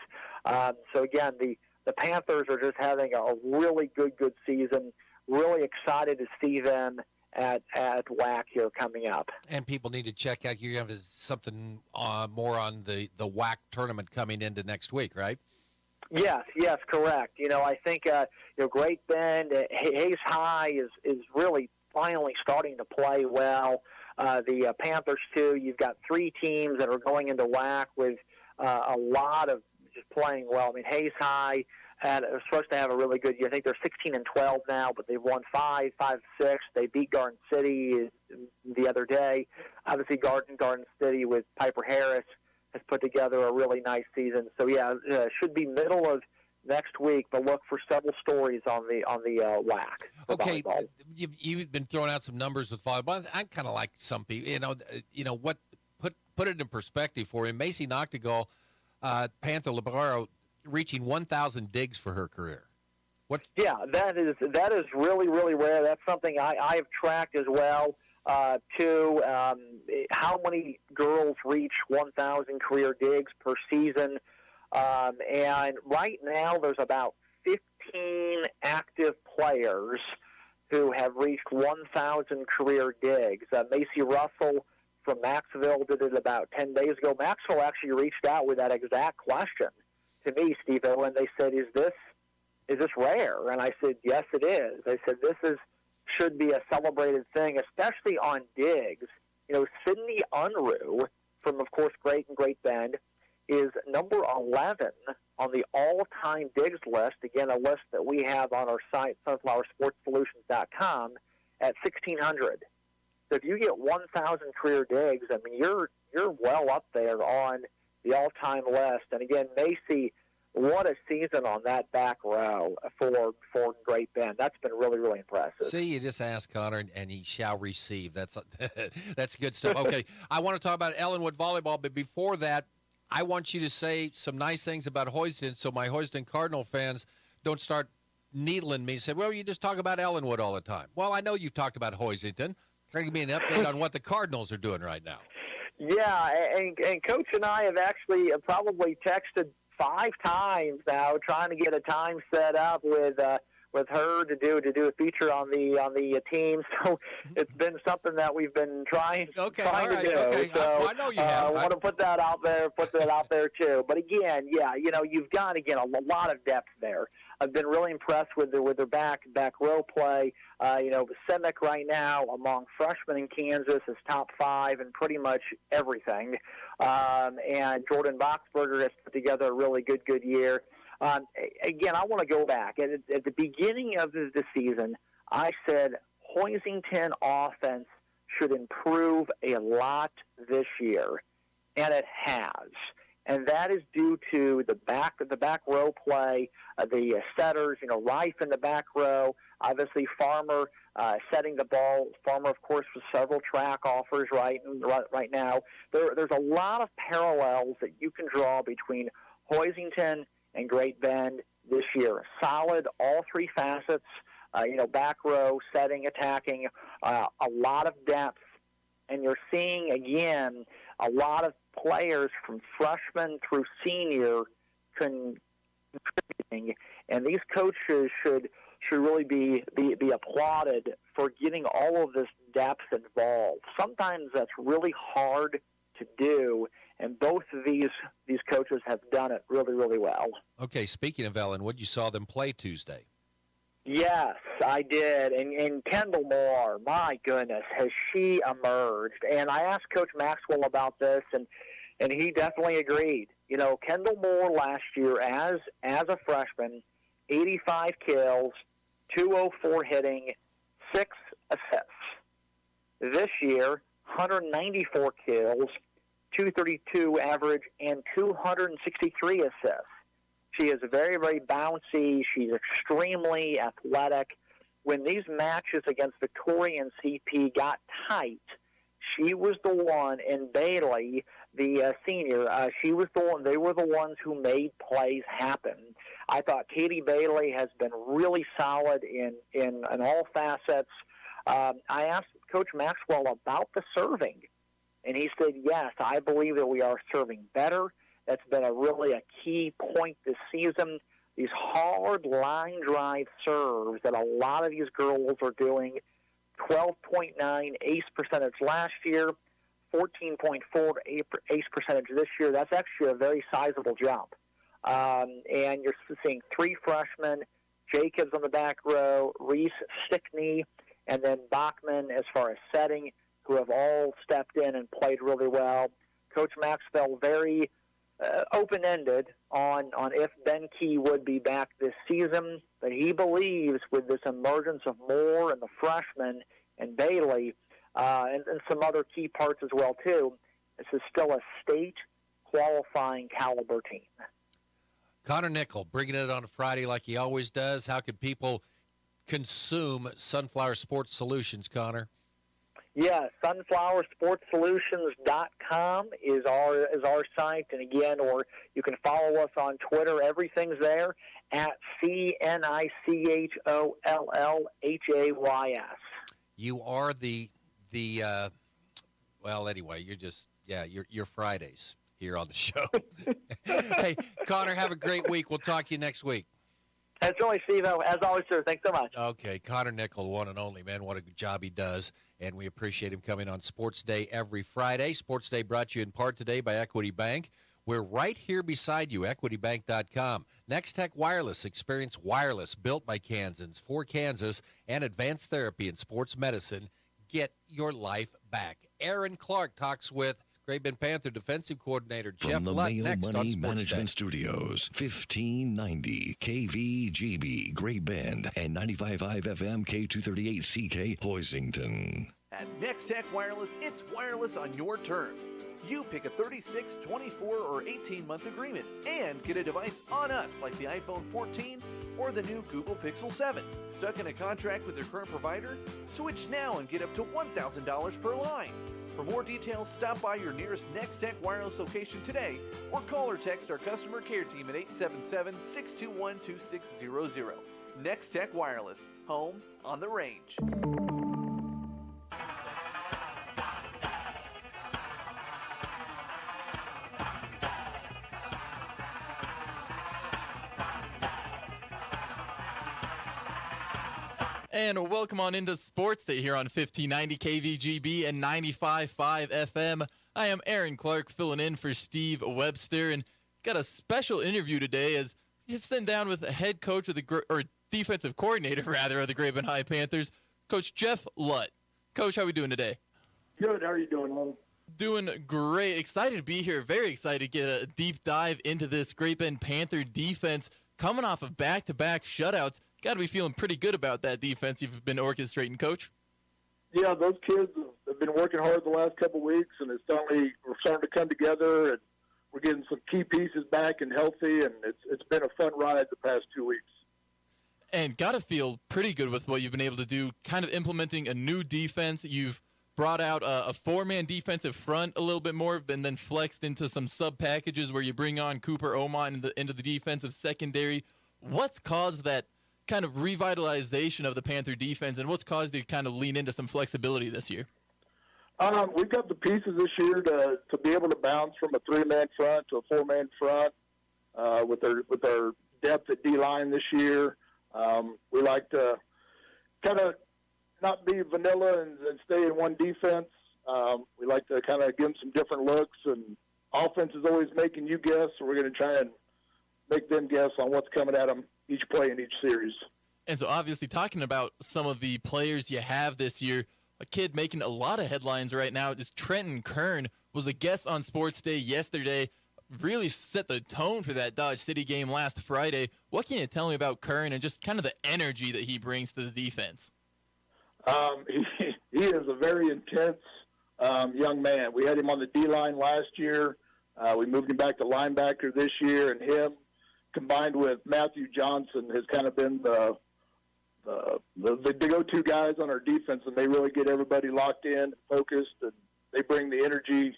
So, again, the Panthers are just having a really good season. Really excited to see them at WAC here coming up. And people need to check out. You have something more on the WAC tournament coming into next week, right? Yes, correct. I think Great Bend, Hayes High is really finally starting to play well. The Panthers too. You've got 3 teams that are going into WAC with a lot of just playing well. I mean, Hayes High. And they're supposed to have a really good year. I think they're 16-12 now, but they've won 5, 5-6. They beat Garden City the other day. Obviously, Garden City with Piper Harris has put together a really nice season. So should be middle of next week. But look for several stories on the WAC. Okay, you've been throwing out some numbers with volleyball. I'm kind of like some people. What put it in perspective for him. Macy Noctegal, Panther Libero, reaching 1,000 digs for her career. Yeah, that is really, really rare. That's something I have tracked as well, too. How many girls reach 1,000 career digs per season? And right now there's about 15 active players who have reached 1,000 career digs. Macy Russell from Maxville did it about 10 days ago. Maxville actually reached out with that exact question to me, Steve-O, and they said, is this rare? And I said, yes, it is. They said, should be a celebrated thing, especially on digs. Sydney Unruh from, of course, Great Bend is number 11 on the all-time digs list. Again, a list that we have on our site, sunflowersportsolutions.com, at 1,600. So if you get 1,000 career digs, I mean, you're well up there on the all-time list. And again, Macy, what a season on that back row for Great Bend. That's been really, really impressive. See, you just asked Connor, and he shall receive. That's good stuff. Okay, I want to talk about Ellenwood volleyball, but before that, I want you to say some nice things about Hoiston so my Hoiston Cardinal fans don't start needling me and say, well, you just talk about Ellenwood all the time. Well, I know you've talked about Hoiston. Give me an update on what the Cardinals are doing right now. Yeah, and Coach and I have actually probably texted 5 times now trying to get a time set up with with her to do a feature on the team. So it's been something that we've been trying to do. Okay. So I know you have. I want to put that out there too. But again, yeah, you've got a lot of depth there. I've been really impressed with their back row play. Simic right now among freshmen in Kansas is top 5 in pretty much everything. And Jordan Boxberger has put together a really good year. Again, I want to go back. At the beginning of the season, I said Hoisington offense should improve a lot this year, and it has. And that is due to the back row play, the setters, Rife in the back row, obviously Farmer setting the ball. Farmer, of course, with several track offers right now. There's a lot of parallels that you can draw between Hoisington and Great Bend this year. Solid, all 3 facets, back row, setting, attacking, a lot of depth. And you're seeing, again, a lot of players from freshman through senior contributing. And these coaches should really be applauded for getting all of this depth involved. Sometimes that's really hard to do, and both of these coaches have done it really, really well. Okay, speaking of Ellen Wood, you saw them play Tuesday. Yes, I did. And Kendall Moore, my goodness, has she emerged? And I asked Coach Maxwell about this, and he definitely agreed. Kendall Moore last year as a freshman, 85 kills, 204 hitting, 6 assists. This year, 194 kills, 232 average, and 263 assists. She is very, very bouncy. She's extremely athletic. When these matches against Victoria and CP got tight, she was the one, and Bailey, the senior, she was the one. They were the ones who made plays happen. I thought Katie Bailey has been really solid in all facets. I asked Coach Maxwell about the serving, and he said, yes, I believe that we are serving better. That's been a key point this season. These hard line drive serves that a lot of these girls are doing, 12.9 ace percentage last year, 14.4 ace percentage this year. That's actually a very sizable jump. And you're seeing 3 freshmen, Jacobs on the back row, Reese, Stickney, and then Bachman as far as setting, who have all stepped in and played really well. Coach Maxwell very open-ended on if Ben Key would be back this season, but he believes with this emergence of Moore and the freshmen and Bailey and some other key parts as well too, this is still a state qualifying caliber team. Connor Nickel bringing it on a Friday like he always does. How can people consume Sunflower Sports Solutions, Connor? Yeah, sunflowersportsolutions.com is our site, and again, or you can follow us on Twitter. Everything's there at CNICHOLLHAYS. You are the well, anyway, you're Fridays here on the show. Hey, Connor, have a great week. We'll talk to you next week. That's always, Steve. As always, sir. Thanks so much. Okay, Connor Nickel, one and only, man. What a good job he does. And we appreciate him coming on Sports Day every Friday. Sports Day brought to you in part today by Equity Bank. We're right here beside you, equitybank.com. Next Tech Wireless, experience wireless built by Kansans for Kansas and advanced therapy in sports medicine. Get your life back. Aaron Clark talks with Great Bend Panther defensive coordinator Jeff From the Lutt Mail next Money on Sports Management Day. Studios, 1590 KVGB, Great Bend, and 95.5 FM K238CK, Hoisington. At Next Tech Wireless, it's wireless on your terms. You pick a 36, 24, or 18-month agreement and get a device on us like the iPhone 14 or the new Google Pixel 7. Stuck in a contract with your current provider? Switch now and get up to $1,000 per line. For more details, stop by your nearest Next Tech Wireless location today or call or text our customer care team at 877-621-2600. Next Tech Wireless, home on the range. And welcome on into Sports Day here on 1590 KVGB and 95.5 FM. I am Aaron Clark filling in for Steve Webster, and got a special interview today as he's sitting down with the head coach of or defensive coordinator rather of the Graben High Panthers, Coach Jeff Lutt. Coach, how are we doing today? Good. How are you doing, man? Doing great. Excited to be here. Very excited to get a deep dive into this Great Bend Panther defense coming off of back-to-back shutouts. Got to be feeling pretty good about that defense you've been orchestrating, Coach. Yeah, those kids have been working hard the last couple of weeks, and we're starting to come together, and we're getting some key pieces back and healthy, and it's been a fun ride the past 2 weeks. And got to feel pretty good with what you've been able to do, kind of implementing a new defense. You've brought out a four-man defensive front a little bit more, and then flexed into some sub-packages where you bring on Cooper Omont into the defensive secondary. What's caused that kind of revitalization of the Panther defense, and what's caused you to kind of lean into some flexibility this year? We've got the pieces this year to be able to bounce from a three-man front to a four-man front with our depth at D-line this year. We like to kind of not be vanilla and stay in one defense. We like to kind of give them some different looks, and offense is always making you guess, so we're going to try and make them guess on what's coming at them each play in each series. And so obviously talking about some of the players you have this year, a kid making a lot of headlines right now is Trenton Kern, was a guest on Sports Day yesterday, really set the tone for that Dodge City game last Friday. What can you tell me about Kern and just kind of the energy that he brings to the defense? He is a very intense young man. We had him on the D-line last year. We moved him back to linebacker this year, and him combined with Matthew Johnson has kind of been the go-to guys on our defense, and they really get everybody locked in, focused, and they bring the energy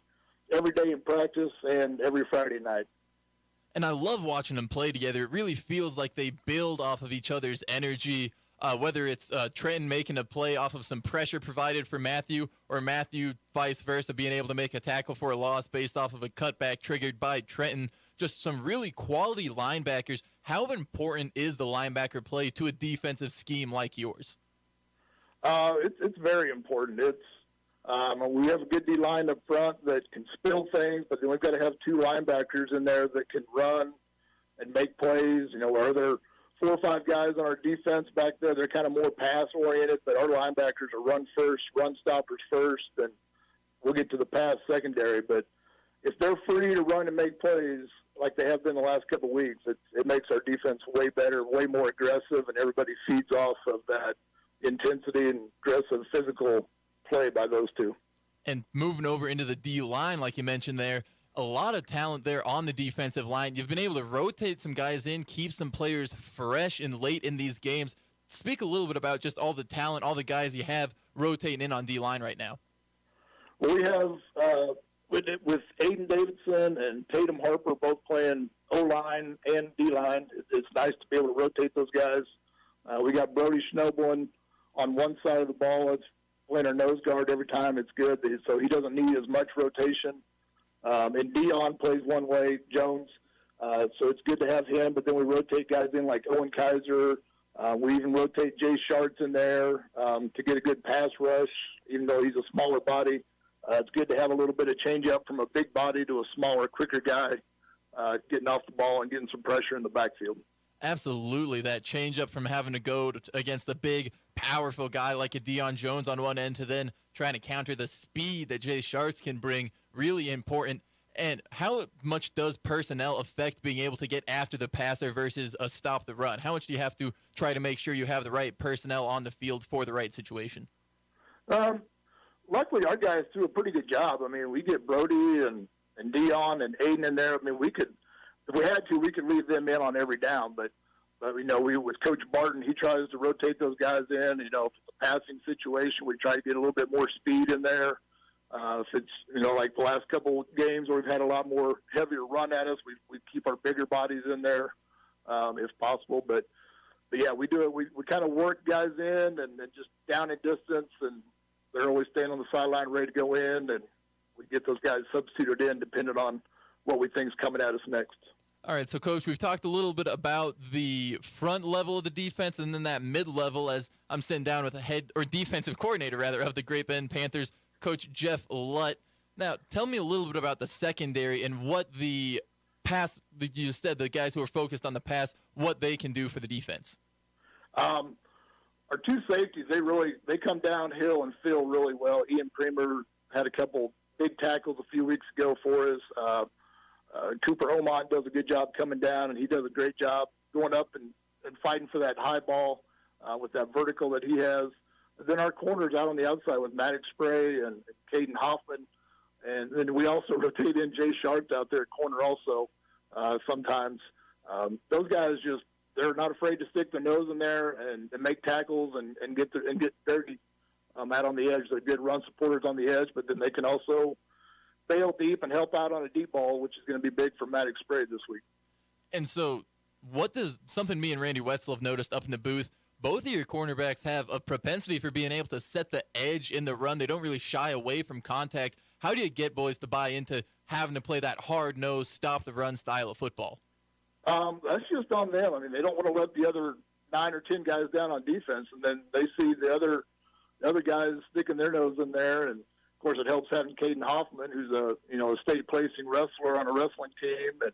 every day in practice and every Friday night. And I love watching them play together. It really feels like they build off of each other's energy, whether it's Trenton making a play off of some pressure provided for Matthew, or Matthew vice versa being able to make a tackle for a loss based off of a cutback triggered by Trenton. Just some really quality linebackers. How important is the linebacker play to a defensive scheme like yours? It's very important. We have a good D-line up front that can spill things, but then we've got to have two linebackers in there that can run and make plays. Are there 4 or 5 guys on our defense back there? They're kind of more pass-oriented, but our linebackers are run first, run stoppers first, and we'll get to the pass secondary. But if they're free to run and make plays like they have been the last couple of weeks, it makes our defense way better, way more aggressive, and everybody feeds off of that intensity and aggressive physical play by those two. And moving over into the D-line, like you mentioned there, a lot of talent there on the defensive line. You've been able to rotate some guys in, keep some players fresh and late in these games. Speak a little bit about just all the talent, all the guys you have rotating in on D-line right now. Well, we have with Aiden Davidson and Tatum Harper both playing O-line and D-line. It's nice to be able to rotate those guys. We got Brody Schnoebelen on one side of the ball. It's playing our nose guard every time. It's good, so he doesn't need as much rotation. And Dion plays one way, Jones. So it's good to have him, but then we rotate guys in like Owen Kaiser. We even rotate Jay Sharts in there to get a good pass rush, even though he's a smaller body. It's good to have a little bit of change up from a big body to a smaller, quicker guy getting off the ball and getting some pressure in the backfield. Absolutely, that change up from having to go against the big, powerful guy like a Deion Jones on one end to then trying to counter the speed that Jay Sharts can bring, really important. And how much does personnel affect being able to get after the passer versus a stop the run? How much do you have to try to make sure you have the right personnel on the field for the right situation? Luckily, our guys do a pretty good job. I mean, we get Brody and Dion and Aiden in there. I mean, we could, if we had to, we could leave them in on every down. But with Coach Barton, he tries to rotate those guys in. If it's a passing situation, we try to get a little bit more speed in there. If it's, like the last couple of games where we've had a lot more heavier run at us, we keep our bigger bodies in there if possible. But yeah, we do it. We kind of work guys in and just down in distance, and they're always staying on the sideline ready to go in, and we get those guys substituted in depending on what we think is coming at us next. All right, so, Coach, we've talked a little bit about the front level of the defense and then that mid-level as I'm sitting down with the defensive coordinator, rather, of the Great Bend Panthers, Coach Jeff Lutt. Now, tell me a little bit about the secondary and what you said, the guys who are focused on the pass, what they can do for the defense. Our two safeties, they come downhill and feel really well. Ian Creamer had a couple big tackles a few weeks ago for us. Cooper Omont does a good job coming down, and he does a great job going up and fighting for that high ball with that vertical that he has. And then our corners out on the outside with Maddox Spray and Caden Hoffman. And then we also rotate in Jay Sharp out there at corner also sometimes. Those guys they're not afraid to stick their nose in there and make tackles and get dirty out on the edge. They're good run supporters on the edge, but then they can also bail deep and help out on a deep ball, which is going to be big for Maddox Spray this week. And so what does something me and Randy Wetzel have noticed up in the booth, both of your cornerbacks have a propensity for being able to set the edge in the run. They don't really shy away from contact. How do you get boys to buy into having to play that hard-nosed, stop-the-run style of football? That's just on them. I mean, they don't want to let the other 9 or 10 guys down on defense, and then they see the other guys sticking their nose in there. And, of course, it helps having Caden Hoffman, who's a state-placing wrestler on a wrestling team, and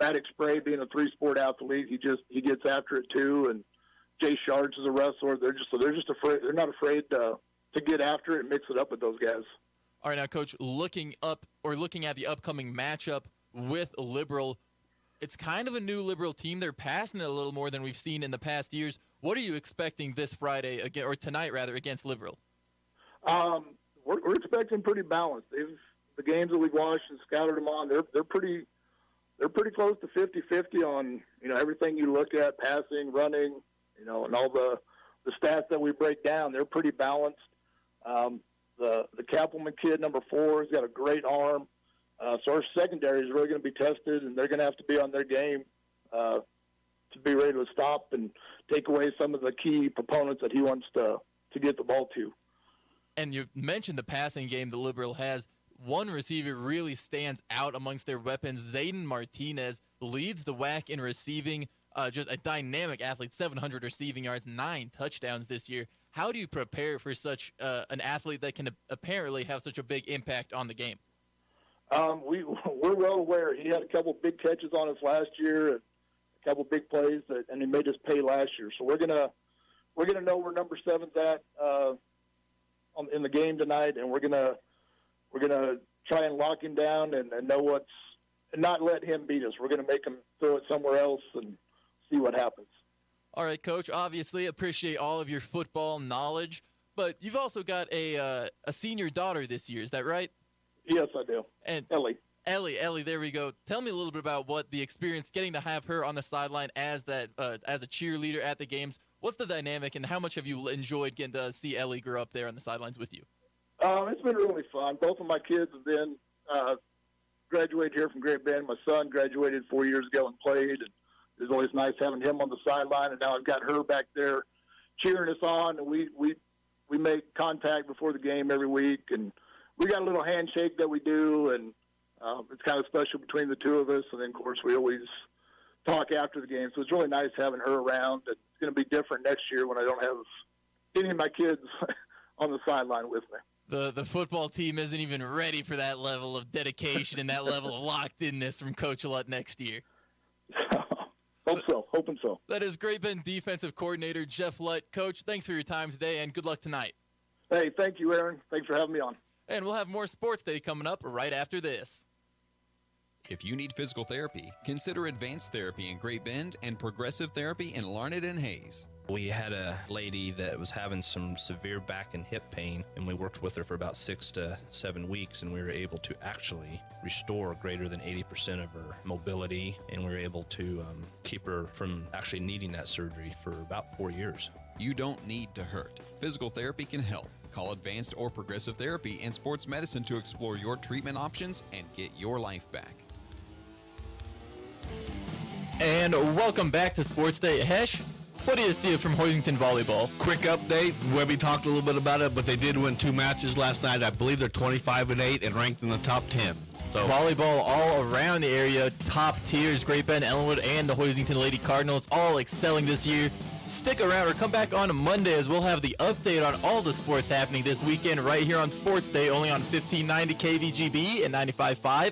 Maddox Spray being a three-sport athlete, he gets after it too. And Jay Shards is a wrestler. They're just afraid. They're not afraid to get after it and mix it up with those guys. All right, now, Coach, looking at the upcoming matchup with Liberal, it's kind of a new Liberal team. They're passing it a little more than we've seen in the past years. What are you expecting this Friday or tonight rather against Liberal? We're expecting pretty balanced. The games that we've watched and scouted them on, they're pretty close to 50-50 on everything you look at, passing, running, and all the stats that we break down. They're pretty balanced. The Kappelman kid, number 4, has got a great arm. So our secondary is really going to be tested, and they're going to have to be on their game to be ready to stop and take away some of the key proponents that he wants to get the ball to. And you mentioned the passing game the Liberal has. One receiver really stands out amongst their weapons. Zayden Martinez leads the WAC in receiving, just a dynamic athlete, 700 receiving yards, 9 touchdowns this year. How do you prepare for such an athlete that can apparently have such a big impact on the game? We're well aware. He had a couple big catches on us last year, and a couple big plays, and he made us pay last year. So we're gonna know where number 7's at in the game tonight, and we're gonna try and lock him down and know and not let him beat us. We're gonna make him throw it somewhere else and see what happens. All right, Coach, obviously appreciate all of your football knowledge, but you've also got a senior daughter this year. Is that right? Yes, I do. And Ellie, there we go. Tell me a little bit about what the experience getting to have her on the sideline as a cheerleader at the games. What's the dynamic, and how much have you enjoyed getting to see Ellie grow up there on the sidelines with you? It's been really fun. Both of my kids have been graduated here from Great Bend. My son graduated 4 years ago and played, and it was always nice having him on the sideline. And now I've got her back there cheering us on, and we make contact before the game every week, and we got a little handshake that we do, and it's kind of special between the two of us. And then, of course, we always talk after the game. So it's really nice having her around. It's going to be different next year when I don't have any of my kids on the sideline with me. The football team isn't even ready for that level of dedication and that level of locked-inness from Coach Lutt next year. Hoping so. That is Great Bend defensive coordinator Jeff Lutt. Coach, thanks for your time today, and good luck tonight. Hey, thank you, Aaron. Thanks for having me on. And we'll have more Sports Day coming up right after this. If you need physical therapy, consider Advanced Therapy in Great Bend and Progressive Therapy in Larned and Hayes. We had a lady that was having some severe back and hip pain, and we worked with her for about 6 to 7 weeks, and we were able to actually restore greater than 80% of her mobility, and we were able to keep her from actually needing that surgery for about 4 years. You don't need to hurt. Physical therapy can help. Call Advanced or Progressive Therapy and Sports Medicine to explore your treatment options and get your life back. And welcome back to Sports Day. Hesh, what do you see from Hoyington Volleyball? Quick update. Webby talked a little bit about it, but they did win 2 matches last night. I believe they're 25-8 and ranked in the top 10. So volleyball all around the area, top tiers, Great Bend, Ellenwood, and the Hoisington Lady Cardinals all excelling this year. Stick around or come back on Monday as we'll have the update on all the sports happening this weekend right here on Sports Day, only on 1590 KVGB and 95.5